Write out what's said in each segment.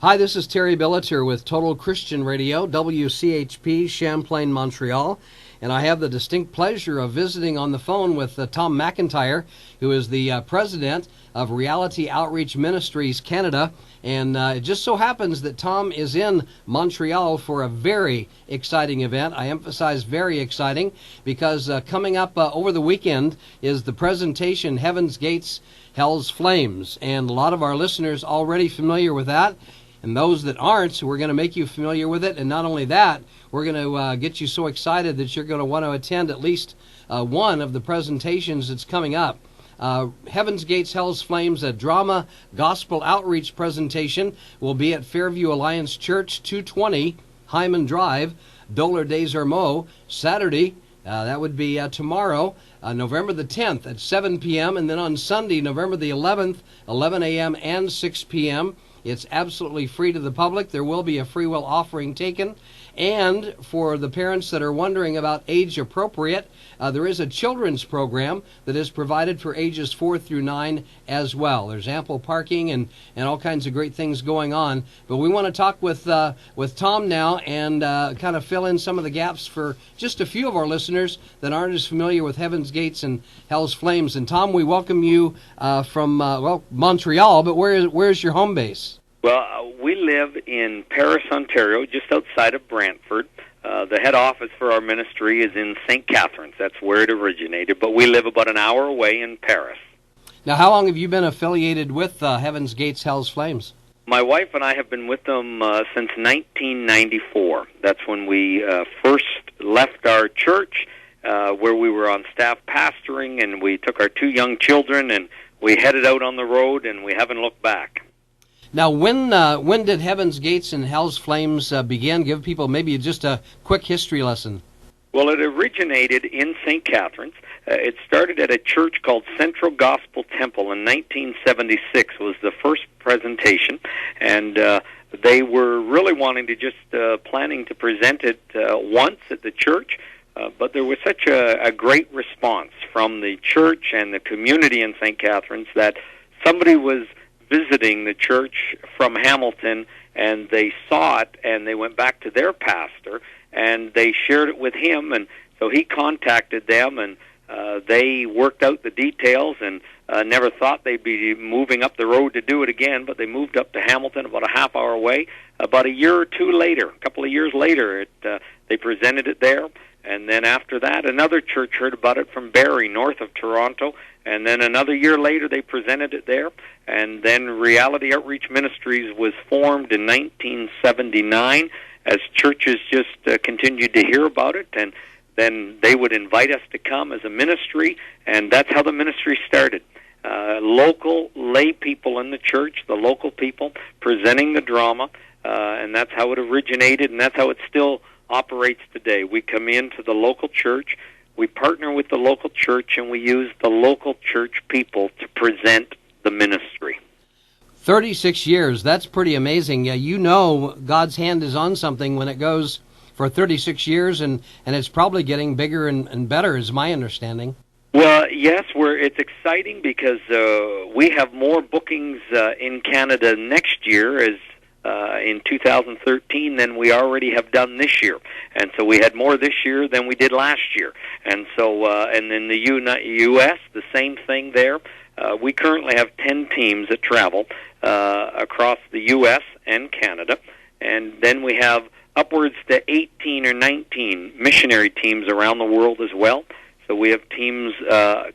Hi, this is Terry Billiter with Total Christian Radio, WCHP, Champlain, Montreal. And I have the distinct pleasure of visiting on the phone with Tom McIntyre, who is the president of Reality Outreach Ministries Canada. And it just so happens that Tom is in Montreal for a very exciting event. I emphasize very exciting because coming up over the weekend is the presentation Heaven's Gates, Hell's Flames. And a lot of our listeners already familiar with that. And those that aren't, we're going to make you familiar with it. And not only that, we're going to get you so excited that you're going to want to attend at least one of the presentations that's coming up. Heaven's Gates, Hell's Flames, a drama gospel outreach presentation will be at Fairview Alliance Church, 220 Hyman Drive, Doler des Ormeaux, Saturday. That would be tomorrow, November the 10th at 7 p.m. And then on Sunday, November the 11th, 11 a.m. and 6 p.m. It's absolutely free to the public. There will be a free will offering taken. And for the parents that are wondering about age appropriate, there is a children's program that is provided for ages 4 through 9 as well. There's ample parking and all kinds of great things going on. But we want to talk with Tom now and kind of fill in some of the gaps for just a few of our listeners that aren't as familiar with Heaven's Gates and Hell's Flames. And Tom, we welcome you from Montreal, but where's your home base? Well, we live in Paris, Ontario, just outside of Brantford. The head office for our ministry is in St. Catharines. That's where it originated, but we live about an hour away in Paris. Now, how long have you been affiliated with Heaven's Gates, Hell's Flames? My wife and I have been with them since 1994. That's when we first left our church, where we were on staff pastoring, and we took our 2 young children, and we headed out on the road, and we haven't looked back. Now, when did Heaven's Gates and Hell's Flames begin? Give people maybe just a quick history lesson. Well, it originated in St. Catharines. It started at a church called Central Gospel Temple in 1976 was the first presentation, and they were really wanting to just planning to present it once at the church, but there was such a great response from the church and the community in St. Catharines that somebody was visiting the church from Hamilton, and they saw it, and they went back to their pastor, and they shared it with him, and so he contacted them, and they worked out the details, and never thought they'd be moving up the road to do it again, but they moved up to Hamilton about a half hour away. About a year or two later, a couple of years later, they presented it there, and then after that, another church heard about it from Barrie, north of Toronto, and then another year later, they presented it there. And then Reality Outreach Ministries was formed in 1979 as churches just continued to hear about it. And then they would invite us to come as a ministry, and that's how the ministry started. Local lay people in the church, the local people, presenting the drama, and that's how it originated, and that's how it still operates today. We come into the local church, we partner with the local church, and we use the local church people to present the ministry. 36 years, that's pretty amazing. You know God's hand is on something when it goes for 36 years, and it's probably getting bigger and better, is my understanding. Well, yes, it's exciting because we have more bookings in Canada next year as in 2013 than we already have done this year. And so we had more this year than we did last year. And so, and in the U.S., the same thing there. We currently have 10 teams that travel across the U.S. and Canada. And then we have upwards to 18 or 19 missionary teams around the world as well. So we have teams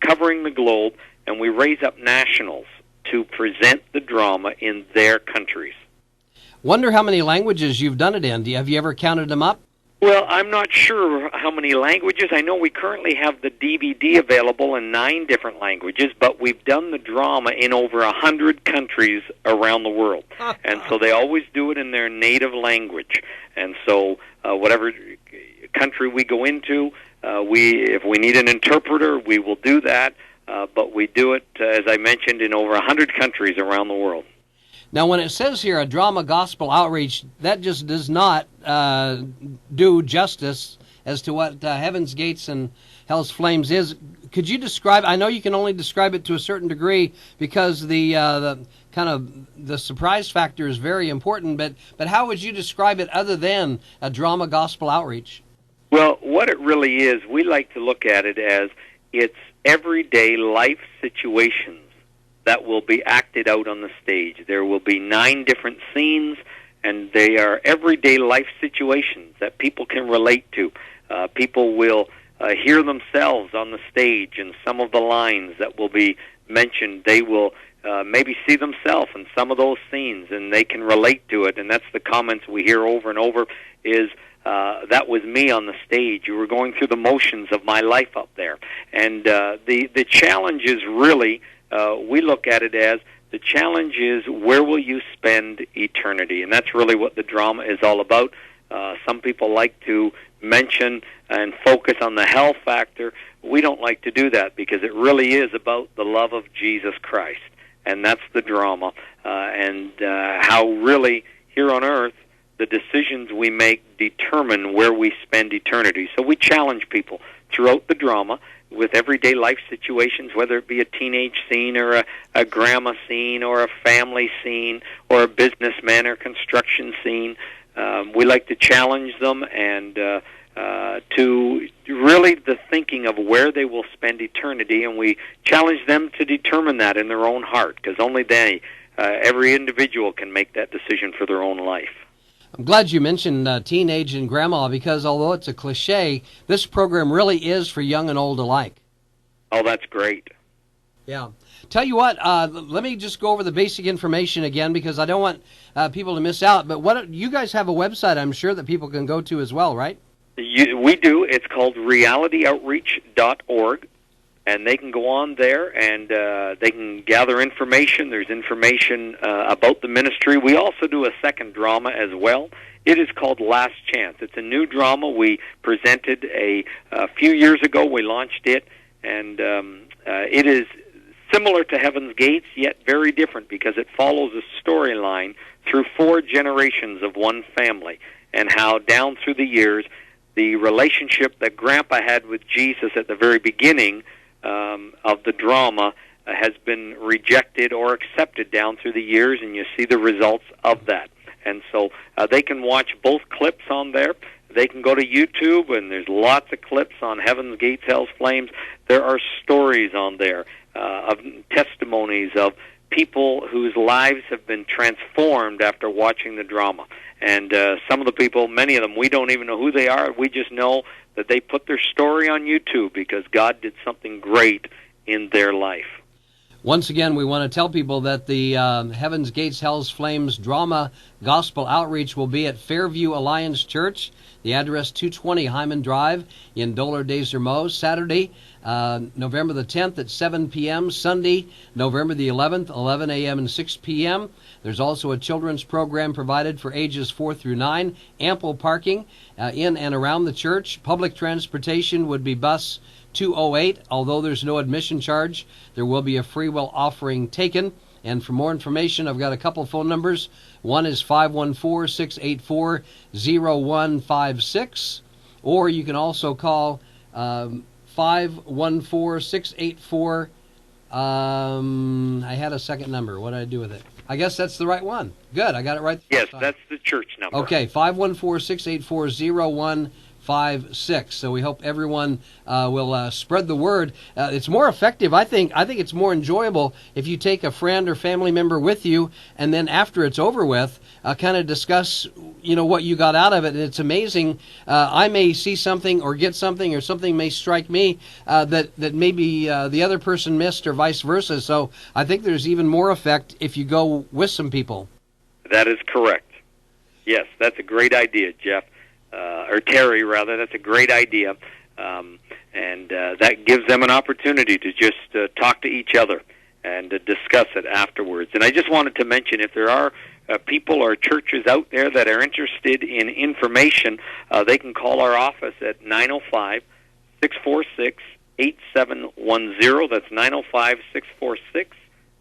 covering the globe, and we raise up nationals to present the drama in their countries. Wonder how many languages you've done it in. Have you ever counted them up? Well, I'm not sure how many languages. I know we currently have the DVD available in 9 different languages, but we've done the drama in over 100 countries around the world. And so they always do it in their native language. And so whatever country we go into, if we need an interpreter, we will do that. But we do it, as I mentioned, in over 100 countries around the world. Now, when it says here a drama gospel outreach, that just does not do justice as to what Heaven's Gates and Hell's Flames is. Could you describe? I know you can only describe it to a certain degree because the kind of the surprise factor is very important. But how would you describe it other than a drama gospel outreach? Well, what it really is, we like to look at it as it's everyday life situations that will be acted out on the stage. There will be 9 different scenes, and they are everyday life situations that people can relate to. People will hear themselves on the stage, and some of the lines that will be mentioned, they will maybe see themselves in some of those scenes, and they can relate to it. And that's the comments we hear over and over is, that was me on the stage. You were going through the motions of my life up there. And the challenge is really, we look at it as, the challenge is where will you spend eternity? And that's really what the drama is all about. Some people like to mention and focus on the hell factor. We don't like to do that because it really is about the love of Jesus Christ. And that's the drama. And how really here on earth the decisions we make determine where we spend eternity. So we challenge people throughout the drama with everyday life situations, whether it be a teenage scene or a grandma scene or a family scene or a businessman or construction scene. We like to challenge them and to really the thinking of where they will spend eternity, and we challenge them to determine that in their own heart, because only they, every individual can make that decision for their own life. I'm glad you mentioned teenage and grandma, because although it's a cliche, this program really is for young and old alike. Oh, that's great. Yeah. Tell you what, let me just go over the basic information again, because I don't want people to miss out. But you guys have a website, I'm sure, that people can go to as well, right? We do. It's called realityoutreach.org. And they can go on there and they can gather information. There's information about the ministry. We also do a second drama as well. It is called Last Chance. It's a new drama we presented a few years ago. We launched it, and it is similar to Heaven's Gates, yet very different because it follows a storyline through 4 generations of one family, and how down through the years, the relationship that Grandpa had with Jesus at the very beginning of the drama has been rejected or accepted down through the years, and you see the results of that. And so they can watch both clips on there. They can go to YouTube, and there's lots of clips on Heaven's Gates, Hell's Flames. There are stories on there of testimonies of people whose lives have been transformed after watching the drama. And some of the people, many of them, we don't even know who they are. We just know that they put their story on YouTube because God did something great in their life. Once again, we want to tell people that the Heaven's Gates, Hell's Flames drama gospel outreach will be at Fairview Alliance Church, the address 220 Hyman Drive in Dollard-des-Ormeaux, Saturday, November the 10th at 7 p.m., Sunday, November the 11th, 11 a.m. and 6 p.m. There's also a children's program provided for ages 4 through 9, ample parking in and around the church. Public transportation would be bus 208. Although there's no admission charge, there will be a free will offering taken. And for more information, I've got a couple phone numbers. One is 514-684-0156, or you can also call 514-684. I had a second number. What did I do with it? I guess that's the right one. Good, I got it right. Yes, that's the church number. Okay, 514-684-0156. So we hope everyone will spread the word. It's more effective, I think. I think it's more enjoyable if you take a friend or family member with you, and then after it's over with, kind of discuss, what you got out of it. And it's amazing. I may see something or get something, or something may strike me that maybe the other person missed, or vice versa. So I think there's even more effect if you go with some people. That is correct. Yes, that's a great idea, Jeff. Or Terry, rather. That's a great idea. And that gives them an opportunity to just talk to each other and discuss it afterwards. And I just wanted to mention, if there are people or churches out there that are interested in information, they can call our office at 905-646-8710. That's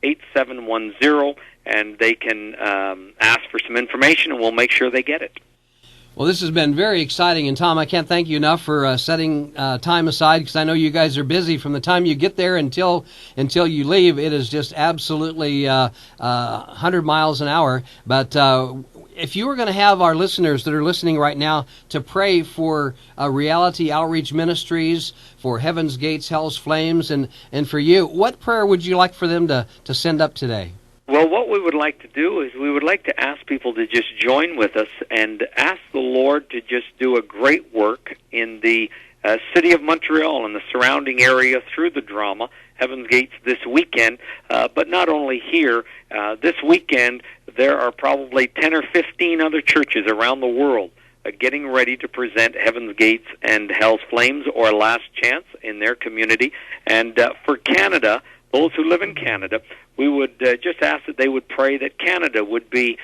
905-646-8710. And they can ask for some information, and we'll make sure they get it. Well, this has been very exciting, and Tom, I can't thank you enough for setting time aside, because I know you guys are busy from the time you get there until you leave. It is just absolutely 100 miles an hour. But if you were going to have our listeners that are listening right now to pray for Reality Outreach Ministries, for Heaven's Gates, Hell's Flames, and for you, what prayer would you like for them to send up today? Well, what we would like to do is we would like to ask people to just join with us and ask the Lord to just do a great work in the city of Montreal and the surrounding area through the drama, Heaven's Gates, this weekend. But not only here, this weekend there are probably 10 or 15 other churches around the world getting ready to present Heaven's Gates and Hell's Flames, or Last Chance, in their community. And for Canada, those who live in Canada, we would just ask that they would pray that Canada would be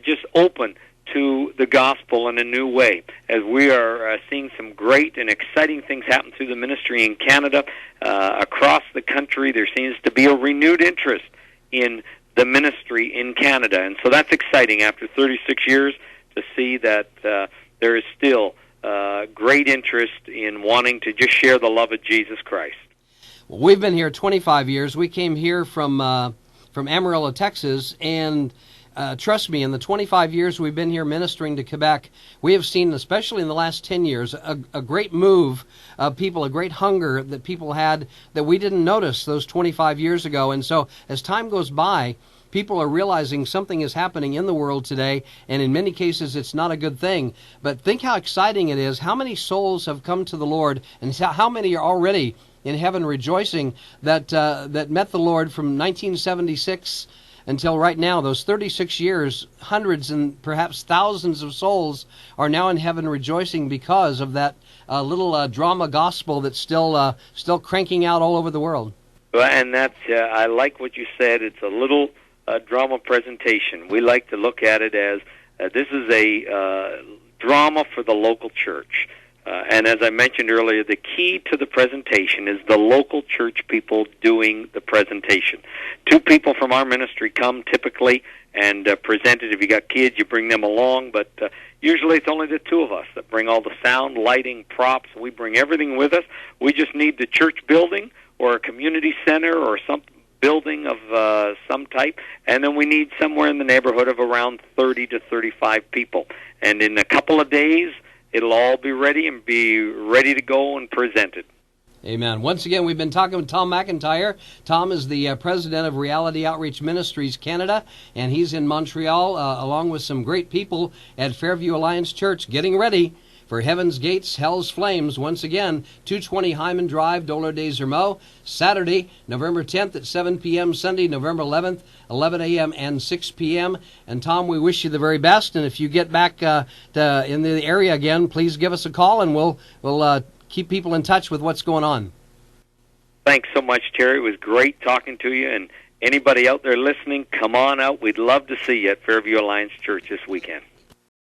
just open to the gospel in a new way. As we are seeing some great and exciting things happen through the ministry in Canada, across the country, there seems to be a renewed interest in the ministry in Canada. And so that's exciting after 36 years to see that there is still great interest in wanting to just share the love of Jesus Christ. Well, we've been here 25 years. We came here from Amarillo, Texas, and trust me, in the 25 years we've been here ministering to Quebec, we have seen, especially in the last 10 years, a great move of people, a great hunger that people had that we didn't notice those 25 years ago. And so as time goes by, people are realizing something is happening in the world today, and in many cases it's not a good thing. But think how exciting it is, how many souls have come to the Lord, and how many are already in heaven rejoicing that met the Lord from 1976 until right now. Those 36 years, hundreds and perhaps thousands of souls are now in heaven rejoicing because of that little drama gospel that's still cranking out all over the world. Well, and that's I like what you said. It's a little drama presentation. We like to look at it as this is a drama for the local church. And as I mentioned earlier, the key to the presentation is the local church people doing the presentation. 2 people from our ministry come typically and present it. If you got kids, you bring them along, but usually it's only the 2 of us that bring all the sound, lighting, props. We bring everything with us. We just need the church building or a community center or some building of some type, and then we need somewhere in the neighborhood of around 30 to 35 people. And in a couple of days, it'll all be ready and be ready to go and presented. Amen. Once again, we've been talking with Tom McIntyre. Tom is the president of Reality Outreach Ministries Canada, and he's in Montreal along with some great people at Fairview Alliance Church getting ready for Heaven's Gates, Hell's Flames. Once again, 220 Hyman Drive, Dollard-des-Ormeaux, Saturday, November 10th at 7 p.m., Sunday, November 11th, 11 a.m. and 6 p.m. And Tom, we wish you the very best, and if you get back in the area again, please give us a call, and we'll keep people in touch with what's going on. Thanks so much, Terry. It was great talking to you, and anybody out there listening, come on out. We'd love to see you at Fairview Alliance Church this weekend.